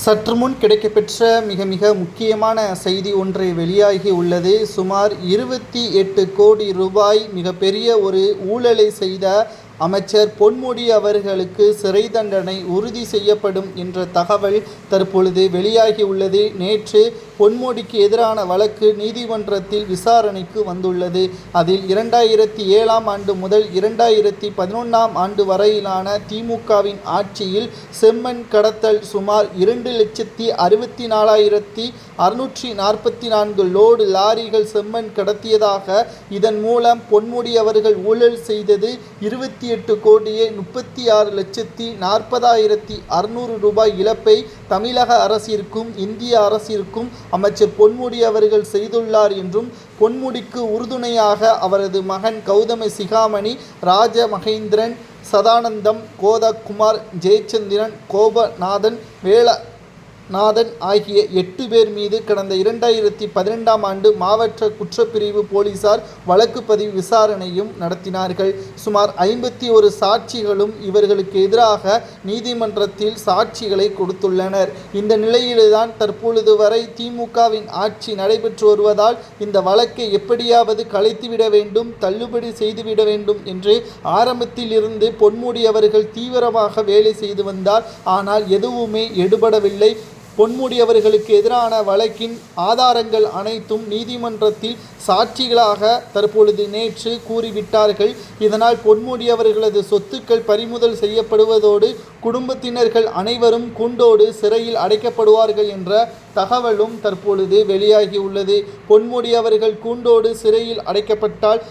சற்று முன் கிடைக்கப்பெற்ற மிக முக்கியமான செய்தி ஒன்றை வெளியாகி உள்ளது. சுமார் 28 கோடி ரூபாய் மிகப்பெரிய ஒரு ஊழலை செய்த அமைச்சர் பொன்முடி அவர்களுக்கு சிறை தண்டனை உறுதி செய்யப்படும் என்ற தகவல் தற்பொழுது வெளியாகி உள்ளது. நேற்று பொன்முடிக்கு எதிரான வழக்கு நீதிமன்றத்தில் விசாரணைக்கு வந்துள்ளது. அதில் 2007ஆம் ஆண்டு முதல் 2011ஆம் ஆண்டு வரையிலான திமுகவின் ஆட்சியில் செம்மண் கடத்தல் சுமார் 2,64,644 லோடு லாரிகள் செம்மண் கடத்தியதாக, இதன் மூலம் பொன்முடி அவர்கள் ஊழல் செய்தது 28,36,40,600 ரூபாய் இழப்பை தமிழக அரசிற்கும் இந்திய அரசிற்கும் அமைச்சர் பொன்முடி அவர்கள் செய்துள்ளார் என்றும், பொன்முடிக்கு உறுதுணையாக அவரது மகன் கௌதம சிகாமணி, ராஜ மகேந்திரன், சதானந்தம், கோதகுமார், ஜெயச்சந்திரன், கோபநாதன், வேலநாதன் ஆகிய 8 பேர் மீது கடந்த 2012ஆம் ஆண்டு மாவட்ட குற்றப்பிரிவு போலீசார் வழக்கு பதிவு விசாரணையும் நடத்தினார்கள். சுமார் 51 சாட்சிகளும் இவர்களுக்கு எதிராக நீதிமன்றத்தில் சாட்சிகளை கொடுத்துள்ளனர். இந்த நிலையில்தான் தற்பொழுது வரை திமுகவின் ஆட்சி நடைபெற்று வருவதால் இந்த வழக்கை எப்படியாவது கலைத்துவிட வேண்டும், தள்ளுபடி செய்துவிட வேண்டும் என்று ஆரம்பத்தில் இருந்து பொன்முடி அவர்கள் தீவிரமாக வேலை செய்து வந்தார். ஆனால் எதுவுமே எடுபடவில்லை. பொன்முடி அவர்களுக்கு எதிரான வழக்கின் ஆதாரங்கள் அனைத்தும் நீதிமன்றத்தில் சாட்சிகளாக தற்பொழுது நேற்று கூறிவிட்டார்கள். இதனால் பொன்முடி அவர்களது சொத்துக்கள் பறிமுதல் செய்யப்படுவதோடு குடும்பத்தினர்கள் அனைவரும் கூண்டோடு சிறையில் அடைக்கப்படுவார்கள் என்ற தகவலும் தற்பொழுது வெளியாகியுள்ளது. பொன்முடி அவர்கள் கூண்டோடு சிறையில் அடைக்கப்பட்டால்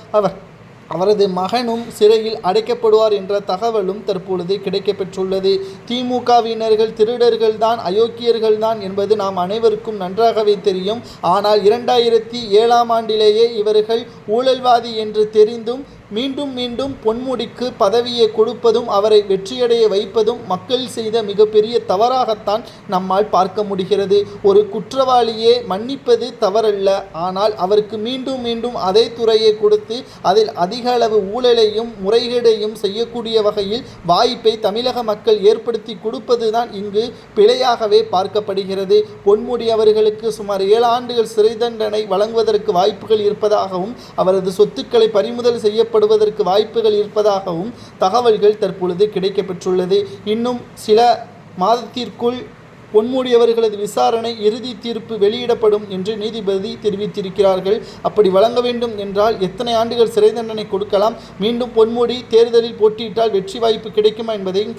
அவரது மகனும் சிறையில் அடைக்கப்படுவார் என்ற தகவலும் தற்பொழுது கிடைக்கப்பெற்றுள்ளது. திமுகவினர்கள் திருடர்கள்தான், அயோக்கியர்கள்தான் என்பது நாம் அனைவருக்கும் நன்றாகவே தெரியும். ஆனால் 2007ஆம் ஆண்டிலேயே இவர்கள் ஊழல்வாதி என்று தெரிந்தும் மீண்டும் பொன்முடிக்கு பதவியை கொடுப்பதும் அவரை வெற்றியடைய வைப்பதும் மக்கள் செய்த மிகப்பெரிய தவறாகத்தான் நம்மால் பார்க்க முடிகிறது. ஒரு குற்றவாளியே மன்னிப்பது தவறல்ல, ஆனால் அவருக்கு மீண்டும் அதே துறையை கொடுத்து அதில் அதிக அளவு ஊழலையும் முறைகேடையும் செய்யக்கூடிய வகையில் வாய்ப்பை தமிழக மக்கள் ஏற்படுத்தி கொடுப்பதுதான் இங்கு பிழையாகவே பார்க்கப்படுகிறது. பொன்முடி அவர்களுக்கு சுமார் 7 ஆண்டுகள் சிறை தண்டனை வழங்குவதற்கு வாய்ப்புகள் இருப்பதாகவும், அவரது சொத்துக்களை பறிமுதல் செய்யப்படுவதற்கு வாய்ப்புகள் இருப்பதாகவும் தகவல்கள் தற்பொழுது கிடைக்கப்பெற்றுள்ளது. இன்னும் சில மாதத்திற்குள் பொன்முடி அவர்களது விசாரணை இறுதி தீர்ப்பு வெளியிடப்படும் என்று நீதிபதி தெரிவித்திருக்கிறார்கள். அப்படி வழங்க வேண்டும் என்றால் எத்தனை ஆண்டுகள் சிறை தண்டனை கொடுக்கலாம்? மீண்டும் பொன்முடி தேர்தலில் போட்டியிட்டால் வெற்றி வாய்ப்பு கிடைக்குமா என்பதையும்